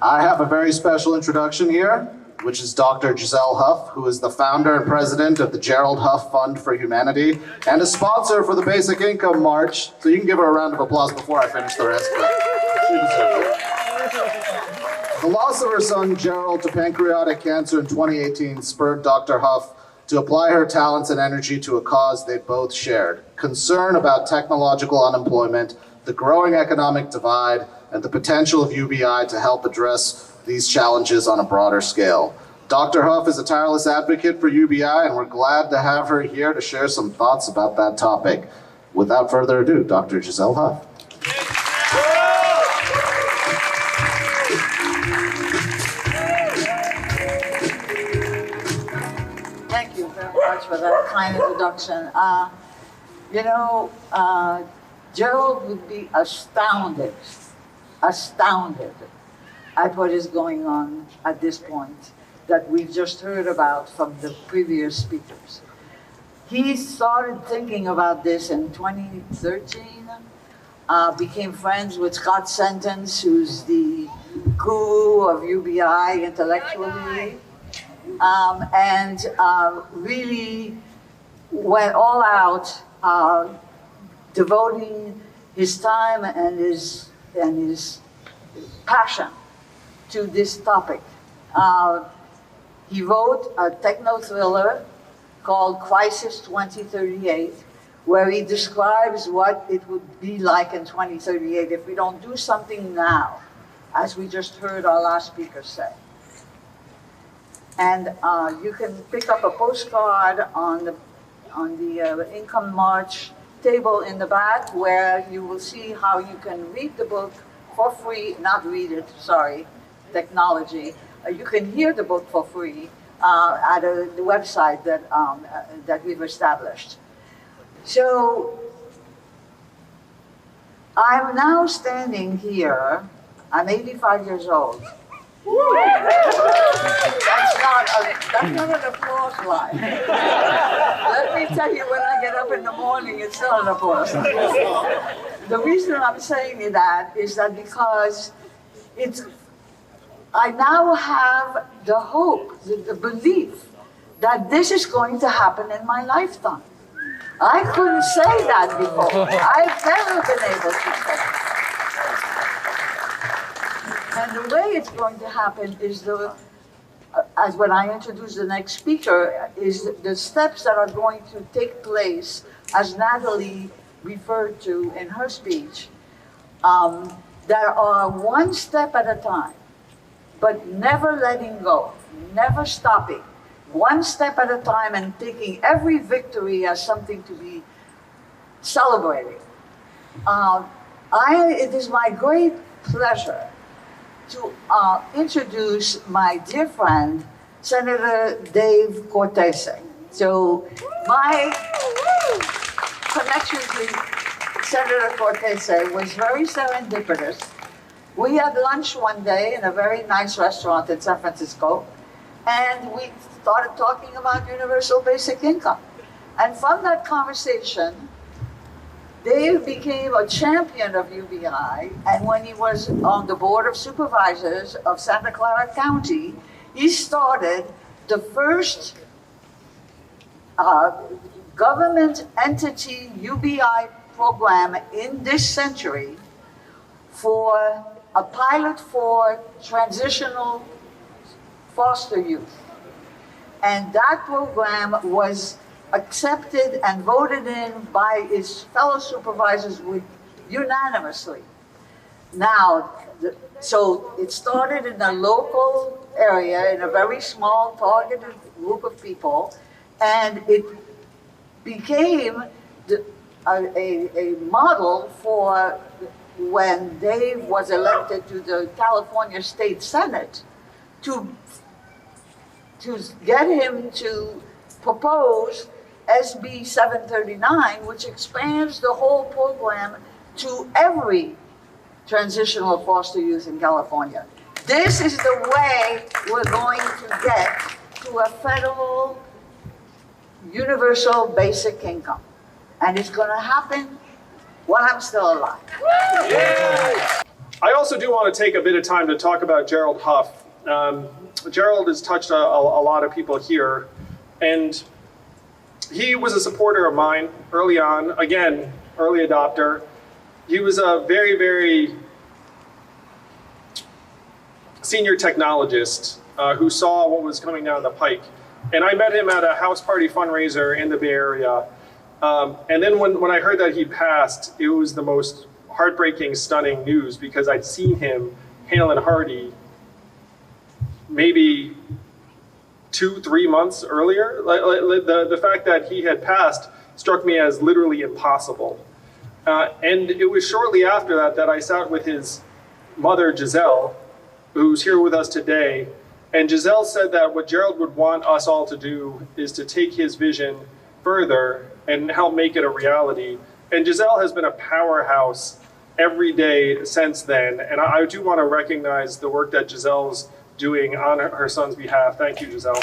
I have a very special introduction here, which is Dr. Gerald Huff, who is the founder and president of the Gerald Huff Fund for Humanity and a sponsor for the Basic Income March. So you can give her a round of applause before I finish the rest of it. She deserves it. The loss of her son Gerald to pancreatic cancer in 2018 spurred Dr. Huff to apply her talents and energy to a cause they both shared: concern about technological unemployment, the growing economic divide, and the potential of UBI to help address these challenges on a broader scale. Dr. Huff is a tireless advocate for UBI, and we're glad to have her here to share some thoughts about that topic. Without further ado, Dr. Gerald Huff. Thank you very much for that kind introduction. Gerald would be astounded at what is going on at this point that we've just heard about from the previous speakers. He started thinking about this in 2013, became friends with Scott Sentence, who's the guru of UBI intellectually, and really went all out, devoting his time and his passion to this topic. He wrote a techno-thriller called Crisis 2038, where he describes what it would be like in 2038 if we don't do something now, as we just heard our last speaker say. And you can pick up a postcard on the Income March table in the back, where you will see how you can read the book for free, not read it, sorry, technology. You can hear the book for free at the website that we've established. So I'm now standing here, I'm 85 years old. That's not an applause line. Let me tell you, when I get up in the morning, it's not an applause line. The reason I'm saying that is that because I now have the hope, the belief that this is going to happen in my lifetime. I couldn't say that before. I've never been able to say that. And the way it's going to happen is as when I introduce the next speaker, is the steps that are going to take place, as Natalie referred to in her speech, that are one step at a time, but never letting go, never stopping, one step at a time, and taking every victory as something to be celebrated. It is my great pleasure to introduce my dear friend, Senator Dave Cortese. So my connection to Senator Cortese was very serendipitous. We had lunch one day in a very nice restaurant in San Francisco, and we started talking about universal basic income. And from that conversation, Dave became a champion of UBI, and when he was on the Board of Supervisors of Santa Clara County, he started the first government entity UBI program in this century for a pilot for transitional foster youth. And that program was accepted and voted in by his fellow supervisors unanimously. Now, so it started in a local area, in a very small targeted group of people, and it became a model for when Dave was elected to the California State Senate to get him to propose SB 739, which expands the whole program to every transitional foster youth in California. This is the way we're going to get to a federal universal basic income. And it's going to happen while I'm still alive. I also do want to take a bit of time to talk about Gerald Huff. Gerald has touched a lot of people here, and he was a supporter of mine early on. Again, early adopter. He was a very, very senior technologist who saw what was coming down the pike. And I met him at a house party fundraiser in the Bay Area. And then when I heard that he passed, it was the most heartbreaking, stunning news, because I'd seen him hale and hearty maybe 2-3 months earlier. The fact that he had passed struck me as literally impossible. And it was shortly after that that I sat with his mother, Giselle, who's here with us today. And Giselle said that what Gerald would want us all to do is to take his vision further and help make it a reality. And Giselle has been a powerhouse every day since then. And I do want to recognize the work that Giselle's doing on her son's behalf. Thank you, Giselle.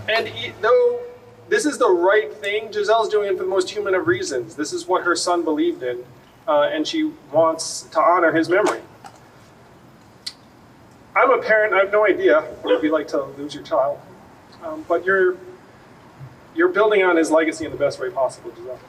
And though this is the right thing, Giselle's doing it for the most human of reasons. This is what her son believed in, and she wants to honor his memory. I'm a parent. I have no idea what it'd be like to lose your child, but you're building on his legacy in the best way possible, Giselle.